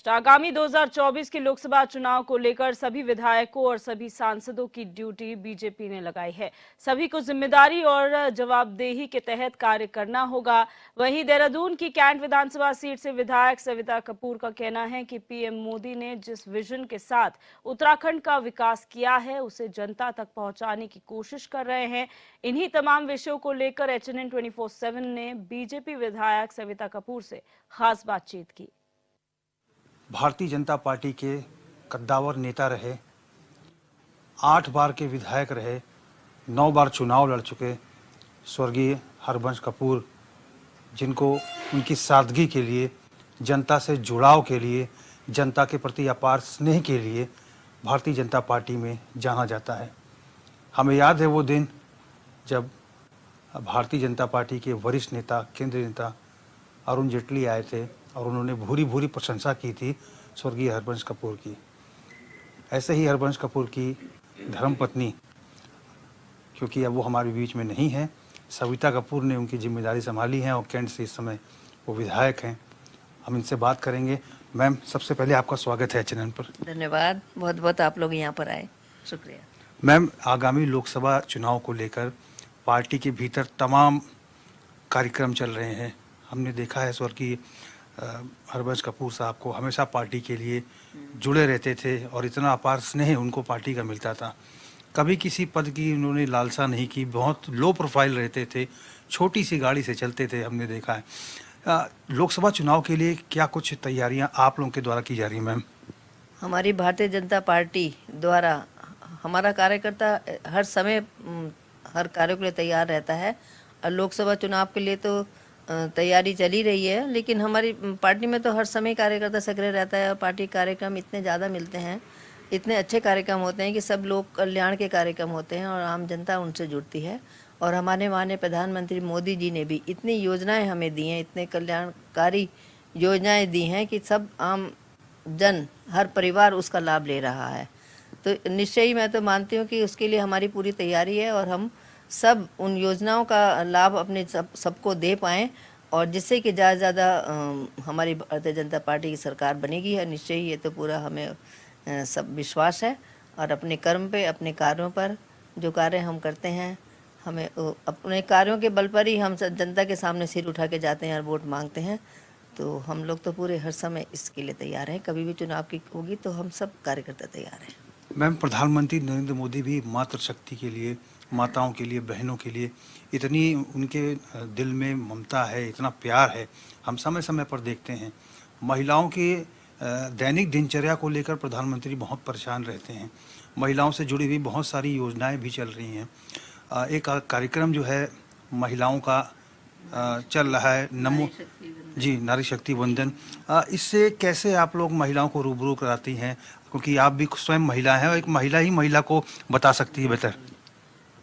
आगामी 2024 के लोकसभा चुनाव को लेकर सभी विधायकों और सभी सांसदों की ड्यूटी बीजेपी ने लगाई है। सभी को जिम्मेदारी और जवाबदेही के तहत कार्य करना होगा। वहीं देहरादून की कैंट विधानसभा सीट से विधायक सविता कपूर का कहना है कि पीएम मोदी ने जिस विजन के साथ उत्तराखंड का विकास किया है उसे जनता तक पहुंचाने की कोशिश कर रहे हैं। इन्हीं तमाम विषयों को लेकर HNN 24/7 ने बीजेपी विधायक सविता कपूर से खास बातचीत की। भारतीय जनता पार्टी के कद्दावर नेता रहे, 8 बार के विधायक रहे, 9 बार चुनाव लड़ चुके स्वर्गीय हरबंश कपूर, जिनको उनकी सादगी के लिए, जनता से जुड़ाव के लिए, जनता के प्रति अपार स्नेह के लिए भारतीय जनता पार्टी में जाना जाता है। हमें याद है वो दिन जब भारतीय जनता पार्टी के वरिष्ठ नेता, केंद्रीय नेता अरुण जेटली आए थे और उन्होंने भूरी भूरी प्रशंसा की थी स्वर्गीय हरबंश कपूर की। ऐसे ही हरबंश कपूर की धर्मपत्नी, क्योंकि अब वो हमारे बीच में नहीं है, सविता कपूर ने उनकी जिम्मेदारी संभाली है और कैंट से इस समय वो विधायक हैं। हम इनसे बात करेंगे। मैम, सबसे पहले आपका स्वागत है HNN पर। धन्यवाद, बहुत बहुत आप लोग यहाँ पर आए, शुक्रिया। मैम, आगामी लोकसभा चुनाव को लेकर पार्टी के भीतर तमाम कार्यक्रम चल रहे हैं। हमने देखा है स्वर्गीय हरबंश कपूर साहब को हमेशा पार्टी के लिए जुड़े रहते थे और इतना अपार स्नेह उनको पार्टी का मिलता था। कभी किसी पद की उन्होंने लालसा नहीं की, बहुत लो प्रोफाइल रहते थे, छोटी सी गाड़ी से चलते थे, हमने देखा है। लोकसभा चुनाव के लिए क्या कुछ तैयारियां आप लोगों के द्वारा की जा रही हैं मैम? हमारी भारतीय जनता पार्टी द्वारा हमारा कार्यकर्ता हर समय हर कार्य के लिए तैयार रहता है और लोकसभा चुनाव के लिए तो तैयारी चली रही है, लेकिन हमारी पार्टी में तो हर समय कार्यकर्ता सक्रिय रहता है और पार्टी कार्यक्रम इतने ज़्यादा मिलते हैं, इतने अच्छे कार्यक्रम होते हैं कि सब लोग कल्याण के कार्यक्रम होते हैं और आम जनता उनसे जुड़ती है। और हमारे माननीय प्रधानमंत्री मोदी जी ने भी इतनी योजनाएं हमें दी हैं, इतने कल्याणकारी योजनाएं दी हैं कि सब आम जन, हर परिवार उसका लाभ ले रहा है। तो निश्चय ही मैं तो मानती हूँ कि उसके लिए हमारी पूरी तैयारी है और हम सब उन योजनाओं का लाभ अपने सबको दे पाएँ और जिससे कि ज़्यादा से ज़्यादा हमारी भारतीय जनता पार्टी की सरकार बनेगी है। निश्चय ही ये तो पूरा हमें सब विश्वास है और अपने कर्म पे, अपने कार्यों पर जो कार्य हम करते हैं, हमें अपने कार्यों के बल पर ही हम सब जनता के सामने सिर उठा के जाते हैं और वोट मांगते हैं। तो हम लोग तो पूरे हर समय इसके लिए तैयार हैं। कभी भी चुनाव की होगी तो हम सब कार्यकर्ता तैयार हैं। मैम, प्रधानमंत्री नरेंद्र मोदी भी मातृशक्ति के लिए, माताओं के लिए, बहनों के लिए इतनी उनके दिल में ममता है, इतना प्यार है, हम समय समय पर देखते हैं। महिलाओं के दैनिक दिनचर्या को लेकर प्रधानमंत्री बहुत परेशान रहते हैं। महिलाओं से जुड़ी हुई बहुत सारी योजनाएं भी चल रही हैं। एक कार्यक्रम जो है महिलाओं का चल रहा है, नमो जी, नारी शक्ति वंदन। इससे कैसे आप लोग महिलाओं को रूबरू कराती हैं, क्योंकि आप भी स्वयं महिला हैं और एक महिला ही महिला को बता सकती है बेहतर?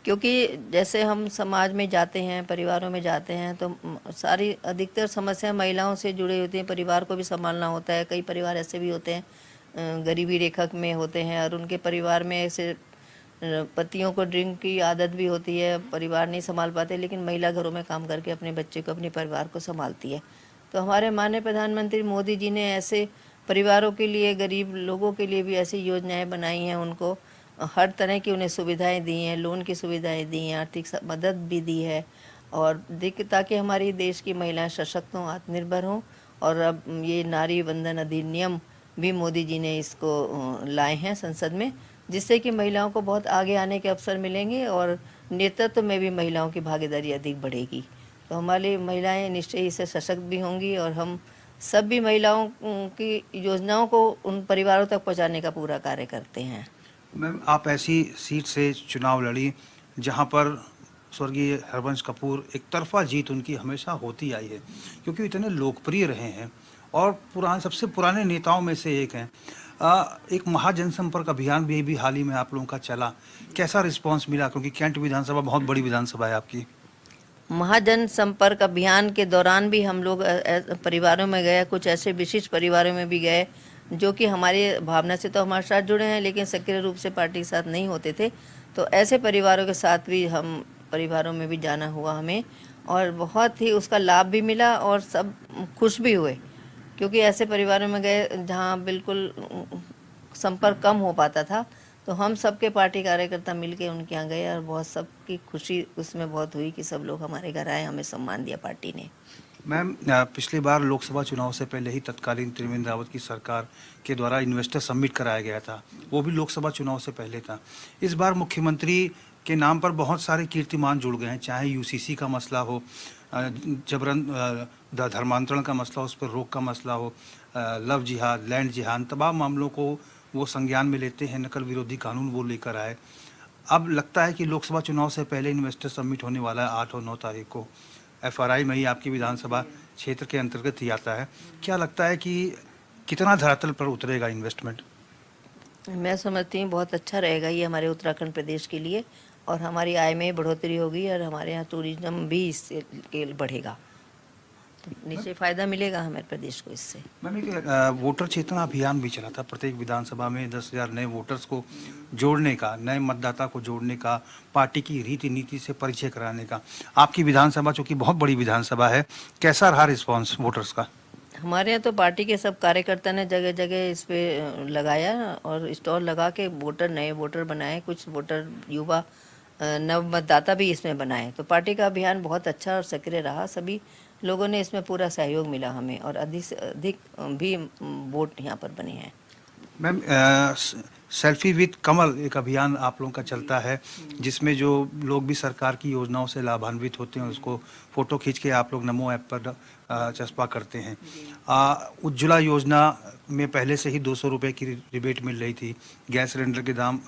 क्योंकि जैसे हम समाज में जाते हैं, परिवारों में जाते हैं तो सारी अधिकतर समस्या महिलाओं से जुड़ी होती हैं। परिवार को भी संभालना होता है। कई परिवार ऐसे भी होते हैं गरीबी रेखा में होते हैं और उनके परिवार में ऐसे पतियों को ड्रिंक की आदत भी होती है, परिवार नहीं संभाल पाते, लेकिन महिला घरों में काम करके अपने बच्चे को, अपने परिवार को संभालती है। तो हमारे माननीय प्रधानमंत्री मोदी जी ने ऐसे परिवारों के लिए, गरीब लोगों के लिए भी ऐसी योजनाएं बनाई हैं, उनको हर तरह की उन्हें सुविधाएं दी हैं, लोन की सुविधाएं दी हैं, आर्थिक मदद भी दी है और ताकि हमारी देश की महिलाएं सशक्त हों, आत्मनिर्भर हों। और अब ये नारी वंदन अधिनियम भी मोदी जी ने इसको लाए हैं संसद में, जिससे कि महिलाओं को बहुत आगे आने के अवसर मिलेंगे और नेतृत्व में भी महिलाओं की भागीदारी अधिक बढ़ेगी। तो हमारी महिलाएं निश्चय इससे सशक्त भी होंगी और हम सब भी महिलाओं की योजनाओं को उन परिवारों तक पहुंचाने का पूरा कार्य करते हैं। मैम, आप ऐसी सीट से चुनाव लड़ी जहां पर स्वर्गीय हरबंश कपूर, एक तरफा जीत उनकी हमेशा होती आई है, क्योंकि इतने लोकप्रिय रहे हैं और सबसे पुराने नेताओं में से एक हैं। एक महाजनसंपर्क अभियान भी हाल ही में आप लोगों का चला, कैसा रिस्पांस मिला? क्योंकि कैंट विधानसभा बहुत बड़ी विधानसभा है आपकी। महाजन संपर्क अभियान के दौरान भी हम लोग परिवारों में गए, कुछ ऐसे विशिष्ट परिवारों में भी गए जो कि हमारी भावना से तो हमारे साथ जुड़े हैं लेकिन सक्रिय रूप से पार्टी के साथ नहीं होते थे। तो ऐसे परिवारों के साथ भी हम परिवारों में भी जाना हुआ हमें और बहुत ही उसका लाभ भी मिला और सब खुश भी हुए क्योंकि ऐसे परिवारों में गए जहाँ बिल्कुल संपर्क कम हो पाता था, तो हम सबके पार्टी कार्यकर्ता मिलके उनके यहाँ गए और बहुत सबकी खुशी उसमें बहुत हुई कि सब लोग हमारे घर आए, हमें सम्मान दिया पार्टी ने। मैम, पिछली बार लोकसभा चुनाव से पहले ही तत्कालीन त्रिवेंद्र रावत की सरकार के द्वारा इन्वेस्टर समिट कराया गया था, वो भी लोकसभा चुनाव से पहले था। इस बार मुख्यमंत्री के नाम पर बहुत सारे कीर्तिमान जुड़ गए हैं, चाहे यूसीसी का मसला हो, जबरन धर्मांतरण का मसला हो, उस पर रोक का मसला हो, लव जिहाद, लैंड जिहाद, तमाम मामलों को वो संज्ञान में लेते हैं, नकल विरोधी कानून वो लेकर आए। अब लगता है कि लोकसभा चुनाव से पहले इन्वेस्टर समिट होने वाला है 8 और 9 तारीख को। एफआरआई में ही आपकी विधानसभा क्षेत्र के अंतर्गत ही आता है। क्या लगता है कि कितना धरातल पर उतरेगा इन्वेस्टमेंट? मैं समझती हूँ बहुत अच्छा रहेगा ये हमारे उत्तराखंड प्रदेश के लिए, और हमारी आय में बढ़ोतरी होगी और हमारे यहाँ टूरिज्म भी इससे बढ़ेगा, तो निश्चय फ़ायदा मिलेगा हमारे प्रदेश को इससे। मैम, एक वोटर चेतना अभियान भी चला था, प्रत्येक विधानसभा में 10,000 नए वोटर्स को जोड़ने का, नए मतदाता को जोड़ने का, पार्टी की रीति नीति से परिचय कराने का। आपकी विधानसभा चूँकि बहुत बड़ी विधानसभा है, कैसा रहा रिस्पॉन्स वोटर्स का? हमारे यहाँ तो पार्टी के सब कार्यकर्ता ने जगह जगह इस पे लगाया और स्टॉल लगा के वोटर, नए वोटर बनाए, कुछ वोटर युवा नव मतदाता भी इसमें बनाए। तो पार्टी का अभियान बहुत अच्छा और सक्रिय रहा, सभी लोगों ने इसमें पूरा सहयोग मिला हमें, और अधिक से अधिक भी वोट यहाँ पर बने हैं। मैम, सेल्फी विद कमल एक अभियान आप लोगों का चलता है, जिसमें जो लोग भी सरकार की योजनाओं से लाभान्वित होते हैं उसको फ़ोटो खींच के आप लोग नमो ऐप पर चस्पा करते हैं। उज्ज्वला योजना में पहले से ही 200 रुपये की रिबेट मिल रही थी, गैस सिलेंडर के दाम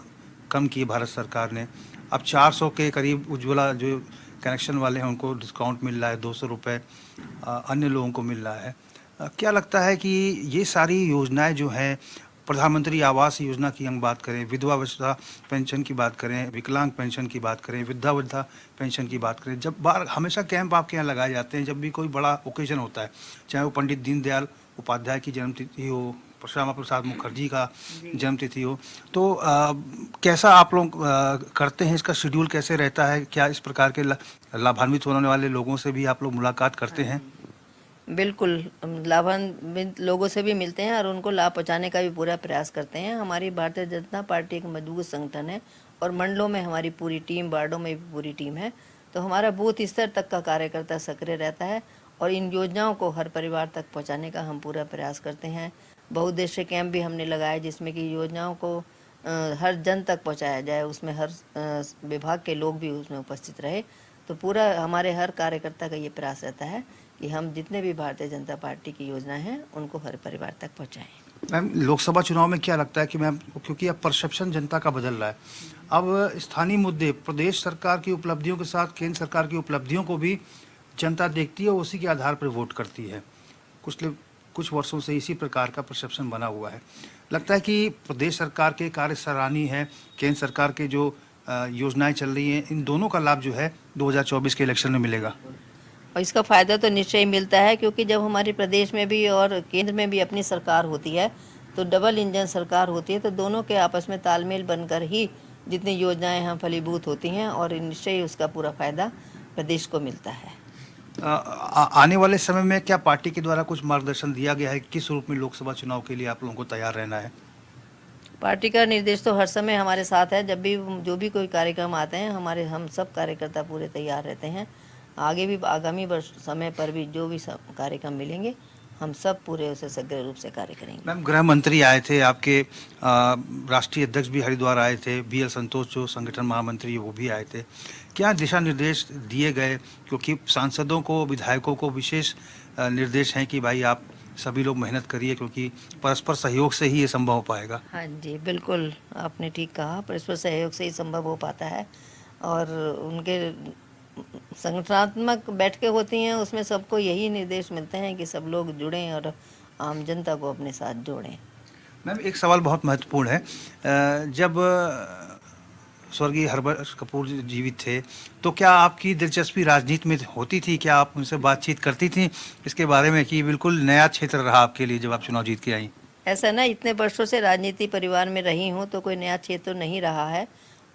कम किए भारत सरकार ने, अब 400 के करीब उज्ज्वला जो कनेक्शन वाले हैं उनको डिस्काउंट मिल रहा है, 200 रुपये अन्य लोगों को मिल रहा है। क्या लगता है कि ये सारी योजनाएं जो हैं, प्रधानमंत्री आवास योजना की हम बात करें, विधवा पेंशन की बात करें, विकलांग पेंशन की बात करें, वृद्धा पेंशन की बात करें, जब बार हमेशा कैंप आपके यहाँ लगाए जाते हैं जब भी कोई बड़ा ओकेजन होता है, चाहे वो पंडित दीनदयाल उपाध्याय की जन्मतिथि हो, श्यामा प्रसाद मुखर्जी का जन्मतिथि हो, तो कैसा आप लोग करते हैं, इसका शेड्यूल कैसे रहता है? क्या इस प्रकार के लाभान्वित होने वाले लोगों से भी आप लोग मुलाकात करते हैं? बिल्कुल, लाभान्वित लोगों से भी मिलते हैं और उनको लाभ पहुँचाने का भी पूरा प्रयास करते हैं। हमारी भारतीय जनता पार्टी एक मजबूत संगठन है और मंडलों में हमारी पूरी टीम, वार्डों में भी पूरी टीम है, तो हमारा बूथ स्तर तक का कार्यकर्ता सक्रिय रहता है और इन योजनाओं को हर परिवार तक पहुँचाने का हम पूरा प्रयास करते हैं। बहुउद्देश्य कैंप भी हमने लगाए जिसमें कि योजनाओं को हर जन तक पहुँचाया जाए, उसमें हर विभाग के लोग भी उसमें उपस्थित रहे, तो पूरा हमारे हर कार्यकर्ता का ये प्रयास रहता है कि हम जितने भी भारतीय जनता पार्टी की योजना हैं उनको हर परिवार तक पहुंचाएं। मैम, लोकसभा चुनाव में क्या लगता है कि मैम, क्योंकि अब परसेप्शन जनता का बदल रहा है, अब स्थानीय मुद्दे, प्रदेश सरकार की उपलब्धियों के साथ केंद्र सरकार की उपलब्धियों को भी जनता देखती है और उसी के आधार पर वोट करती है। कुछ वर्षों से इसी प्रकार का परसेप्शन बना हुआ है। लगता है कि प्रदेश सरकार के कार्य सराहनीय है, केंद्र सरकार के जो योजनाएं चल रही हैं, इन दोनों का लाभ जो है 2024 के इलेक्शन में मिलेगा और इसका फ़ायदा तो निश्चय मिलता है, क्योंकि जब हमारे प्रदेश में भी और केंद्र में भी अपनी सरकार होती है तो डबल इंजन सरकार होती है, तो दोनों के आपस में तालमेल बनकर ही जितनी योजनाएं यहाँ फलीभूत होती हैं और निश्चय उसका पूरा फ़ायदा प्रदेश को मिलता है। आने वाले समय में क्या पार्टी के द्वारा कुछ मार्गदर्शन दिया गया है, किस रूप में लोकसभा चुनाव के लिए आप लोगों को तैयार रहना है? पार्टी का निर्देश तो हर समय हमारे साथ है, जब भी जो भी कोई कार्यक्रम आते हैं हम सब कार्यकर्ता पूरे तैयार रहते हैं। आगे भी आगामी वर्ष समय पर भी जो भी कार्यक्रम मिलेंगे हम सब पूरे उसे सक्रिय रूप से कार्य करेंगे। मैम, गृह मंत्री आए थे, आपके राष्ट्रीय अध्यक्ष भी हरिद्वार आए थे, BL संतोष जो संगठन महामंत्री है वो भी आए थे। क्या दिशा निर्देश दिए गए, क्योंकि सांसदों को, विधायकों को विशेष निर्देश हैं कि भाई आप सभी लोग मेहनत करिए, क्योंकि परस्पर सहयोग से ही ये संभव हो पाएगा? हाँ जी, बिल्कुल आपने ठीक कहा, परस्पर सहयोग से ही संभव हो पाता है और उनके संगठनात्मक बैठकें होती हैं, उसमें सबको यही निर्देश मिलते हैं कि सब लोग जुड़ें और आम जनता को अपने साथ जोड़ें। मैम, एक सवाल बहुत महत्वपूर्ण है, जब स्वर्गीय हरबंस कपूर जीवित थे तो क्या आपकी दिलचस्पी राजनीति में होती थी? क्या आप उनसे बातचीत करती थी इसके बारे में कि बिल्कुल नया क्षेत्र रहा आपके लिए जब आप चुनाव जीत के आई? ऐसा ना, इतने वर्षों से राजनीति परिवार में रही हूँ तो कोई नया क्षेत्र नहीं रहा है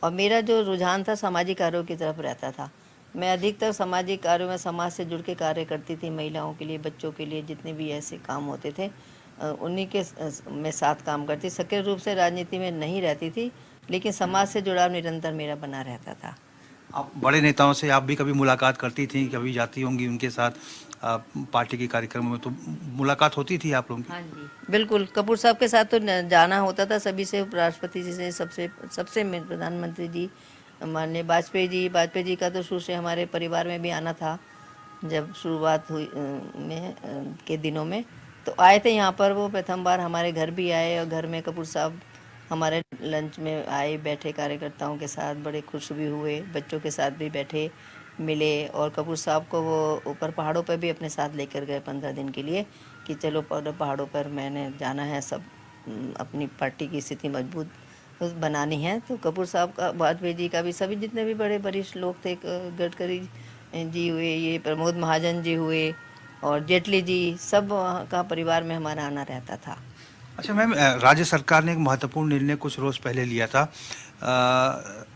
और मेरा जो रुझान था सामाजिक कार्यों की तरफ रहता था, मैं अधिकतर सामाजिक कार्यों में समाज से जुड़ के कार्य करती थी। महिलाओं के लिए, बच्चों के लिए जितने भी ऐसे काम होते थे उन्हीं के मैं साथ काम करती। सक्रिय रूप से राजनीति में नहीं रहती थी, लेकिन समाज से जुड़ाव निरंतर मेरा बना रहता था। आप बड़े नेताओं से आप भी कभी मुलाकात करती थी, कभी जाती होंगी उनके साथ पार्टी के कार्यक्रमों में, तो मुलाकात होती थी आप लोगों की? हाँ जी, बिल्कुल। कपूर साहब के साथ तो जाना होता था सभी से, उपराष्ट्रपति जी से, सबसे सबसे प्रधानमंत्री जी माननीय वाजपेयी जी का तो शुरू से हमारे परिवार में भी आना था। जब शुरुआत हुई के दिनों में तो आए थे यहाँ पर, वो प्रथम बार हमारे घर भी आए और घर में कपूर साहब हमारे लंच में आए, बैठे कार्यकर्ताओं के साथ, बड़े खुश भी हुए, बच्चों के साथ भी बैठे, मिले। और कपूर साहब को वो ऊपर पहाड़ों पर भी अपने साथ लेकर गए 15 दिन के लिए कि चलो पहाड़ों पर मैंने जाना है, सब अपनी पार्टी की स्थिति मजबूत बनानी है। तो कपूर साहब का, वाजपेयी जी का भी, सभी जितने भी बड़े वरिष्ठ लोग थे, गडकरी जी हुए, ये प्रमोद महाजन जी हुए और जेटली जी, सब का परिवार में हमारा आना रहता था। अच्छा मैम, राज्य सरकार ने एक महत्वपूर्ण निर्णय कुछ रोज पहले लिया था।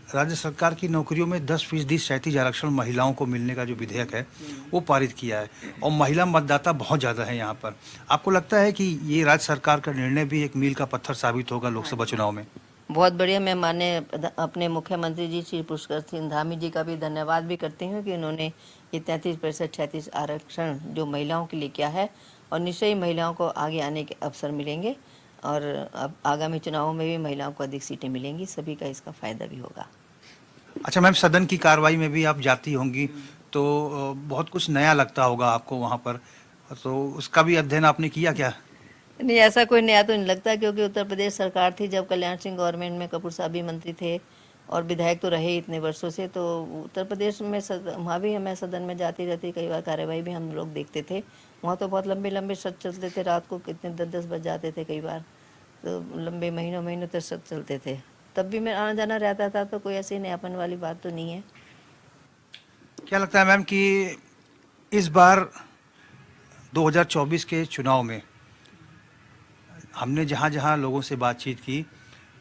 राज्य सरकार की नौकरियों में 10% क्षैतिज आरक्षण महिलाओं को मिलने का जो विधेयक है वो पारित किया है, और महिला मतदाता बहुत ज़्यादा है यहाँ पर। आपको लगता है कि ये राज्य सरकार का निर्णय भी एक मील का पत्थर साबित होगा लोकसभा चुनाव में? बहुत बढ़िया। मैं माननीय अपने मुख्यमंत्री जी श्री पुष्कर सिंह धामी जी का भी धन्यवाद भी करती हूँ कि उन्होंने ये 33% क्षैतिज आरक्षण जो महिलाओं के लिए किया है, और निश्चय ही महिलाओं को आगे आने के अवसर मिलेंगे और अब आगामी चुनावों में भी महिलाओं को अधिक सीटें मिलेंगी, सभी का इसका फायदा भी होगा। अच्छा मैम, सदन की कार्रवाई में भी आप जाती होंगी तो बहुत कुछ नया लगता होगा आपको वहाँ पर, तो उसका भी अध्ययन आपने किया क्या? नहीं, ऐसा कोई नया तो नहीं लगता, क्योंकि उत्तर प्रदेश सरकार थी जब कल्याण सिंह गवर्नमेंट में, कपूर साहब भी मंत्री थे और विधायक तो रहे इतने वर्षों से, तो उत्तर प्रदेश में वहाँ भी मैं सदन में जाती रहती, कई बार कार्यवाही भी हम लोग देखते थे। वहाँ तो बहुत लंबे लंबे सत्र चलते थे, रात को कितने 10-10 बज जाते थे कई बार, तो लंबे महीनों महीनों तक सत्र चलते थे। तब भी मैं आना जाना रहता था, तो कोई ऐसी नयापन वाली बात तो नहीं है। क्या लगता है मैम कि इस बार 2024 के चुनाव में हमने जहाँ जहाँ लोगों से बातचीत की,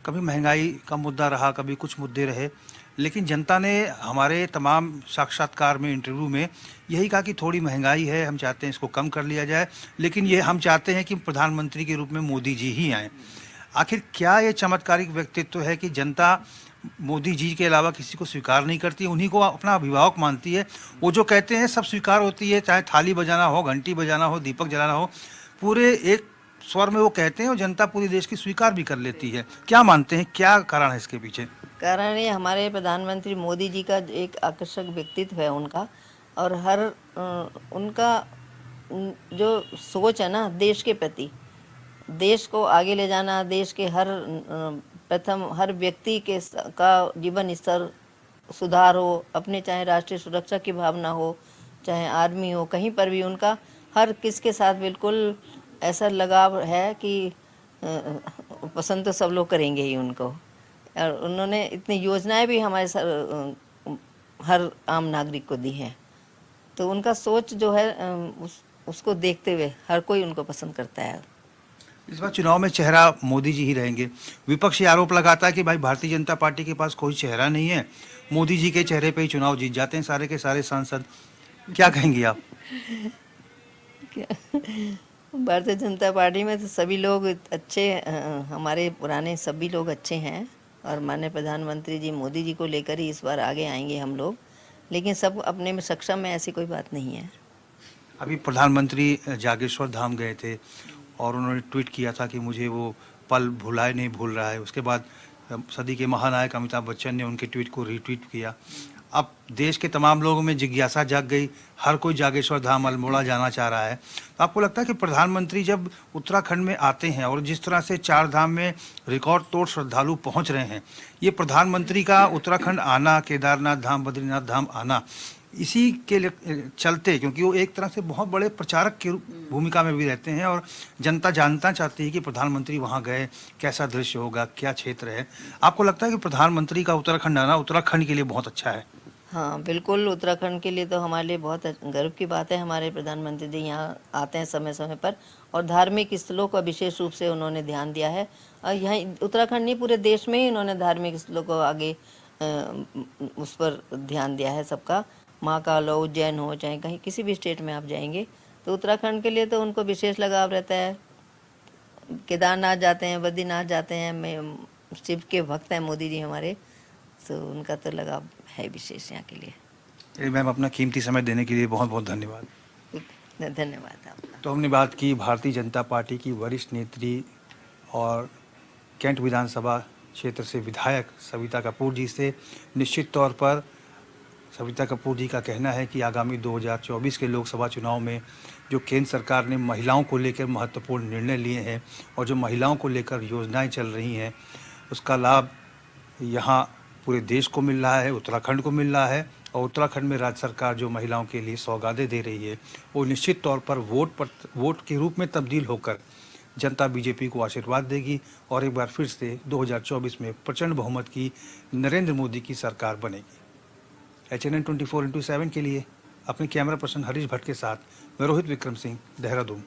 कभी महंगाई का मुद्दा रहा, कभी कुछ मुद्दे रहे, लेकिन जनता ने हमारे तमाम साक्षात्कार में, इंटरव्यू में यही कहा कि थोड़ी महंगाई है, हम चाहते हैं इसको कम कर लिया जाए, लेकिन ये हम चाहते हैं कि प्रधानमंत्री के रूप में मोदी जी ही आएँ। आखिर क्या ये चमत्कारिक व्यक्तित्व है कि जनता मोदी जी के अलावा किसी को स्वीकार नहीं करती, उन्हीं को अपना अभिभावक मानती है? वो जो कहते हैं सब स्वीकार होती है, चाहे थाली बजाना हो, घंटी बजाना हो, दीपक जलाना हो, पूरे एक स्वर में वो कहते हैं और जनता पूरी देश की स्वीकार भी कर लेती है। क्या मानते हैं, क्या कारण है इसके पीछे? कारण ये हमारे प्रधानमंत्री मोदी जी का एक आकर्षक व्यक्तित्व है उनका, और हर उनका जो सोच है ना देश के प्रति, देश को आगे ले जाना, देश के हर व्यक्ति के का जीवन स्तर सुधार हो, अपने चाहे राष्ट्रीय सुरक्षा की भावना हो, चाहे आर्मी हो, कहीं पर भी उनका हर किसके साथ बिल्कुल ऐसा लगाव है कि पसंद तो सब लोग करेंगे ही उनको। और उन्होंने इतनी योजनाएं भी हमारे हर आम नागरिक को दी हैं, तो उनका सोच जो है उसको देखते हुए हर कोई उनको पसंद करता है। इस बार चुनाव में चेहरा मोदी जी ही रहेंगे। विपक्ष ये आरोप लगाता है कि भाई भारतीय जनता पार्टी के पास कोई चेहरा नहीं है, मोदी जी के चेहरे पे ही चुनाव जीत जाते हैं सारे के सारे सांसद। क्या कहेंगी आप? भारतीय जनता पार्टी में तो सभी लोग अच्छे, हमारे पुराने सभी लोग अच्छे हैं, और माननीय प्रधानमंत्री जी मोदी जी को लेकर ही इस बार आगे आएंगे हम लोग, लेकिन सब अपने में सक्षम है, ऐसी कोई बात नहीं है। अभी प्रधानमंत्री जागेश्वर धाम गए थे और उन्होंने ट्वीट किया था कि मुझे वो पल भुलाए नहीं भूल रहा है। उसके बाद सदी के महानायक अमिताभ बच्चन ने उनके ट्वीट को रीट्वीट किया। अब देश के तमाम लोगों में जिज्ञासा जाग गई, हर कोई जागेश्वर धाम अल्मोड़ा जाना चाह रहा है। तो आपको लगता है कि प्रधानमंत्री जब उत्तराखंड में आते हैं और जिस तरह से 4 धाम में रिकॉर्ड तोड़ श्रद्धालु पहुंच रहे हैं, ये प्रधानमंत्री का उत्तराखंड आना, केदारनाथ धाम, बद्रीनाथ धाम आना, इसी के चलते, क्योंकि वो एक तरह से बहुत बड़े प्रचारक की भूमिका में भी रहते हैं और जनता जानना चाहती है कि प्रधानमंत्री वहाँ गए, कैसा दृश्य होगा, क्या क्षेत्र है। आपको लगता है कि प्रधानमंत्री का उत्तराखंड आना उत्तराखंड के लिए बहुत अच्छा है? हाँ बिल्कुल, उत्तराखंड के लिए तो हमारे लिए बहुत गर्व की बात है। हमारे प्रधानमंत्री जी यहाँ आते हैं समय समय पर, और धार्मिक स्थलों का विशेष रूप से उन्होंने ध्यान दिया है। और यहाँ उत्तराखंड नहीं, पूरे देश में ही उन्होंने धार्मिक स्थलों को आगे उस पर ध्यान दिया है सबका। महाकाल हो, उज्जैन हो, चाहे कहीं किसी भी स्टेट में आप जाएंगे तो उत्तराखंड के लिए तो उनको विशेष लगाव रहता है। केदारनाथ जाते हैं, बद्रीनाथ जाते हैं, मैं शिव के भक्त हैं मोदी जी हमारे, तो उनका तो लगाव है विशेष यहाँ के लिए। मैम, अपना कीमती समय देने के लिए बहुत बहुत धन्यवाद। धन्यवाद आपका। तो हमने बात की भारतीय जनता पार्टी की वरिष्ठ नेत्री और कैंट विधानसभा क्षेत्र से विधायक सविता कपूर जी से। निश्चित तौर पर सविता कपूर जी का कहना है कि आगामी 2024 के लोकसभा चुनाव में जो केंद्र सरकार ने महिलाओं को लेकर महत्वपूर्ण निर्णय लिए हैं और जो महिलाओं को लेकर योजनाएं चल रही हैं, उसका लाभ यहाँ पूरे देश को मिल रहा है, उत्तराखंड को मिल रहा है। और उत्तराखंड में राज्य सरकार जो महिलाओं के लिए सौगातें दे रही है, वो निश्चित तौर पर वोट के रूप में तब्दील होकर जनता बीजेपी को आशीर्वाद देगी और एक बार फिर से 2024 में प्रचंड बहुमत की नरेंद्र मोदी की सरकार बनेगी। HNN 24/7 के लिए अपने कैमरा पर्सन हरीश भट्ट के साथ मैं रोहित विक्रम सिंह, देहरादून।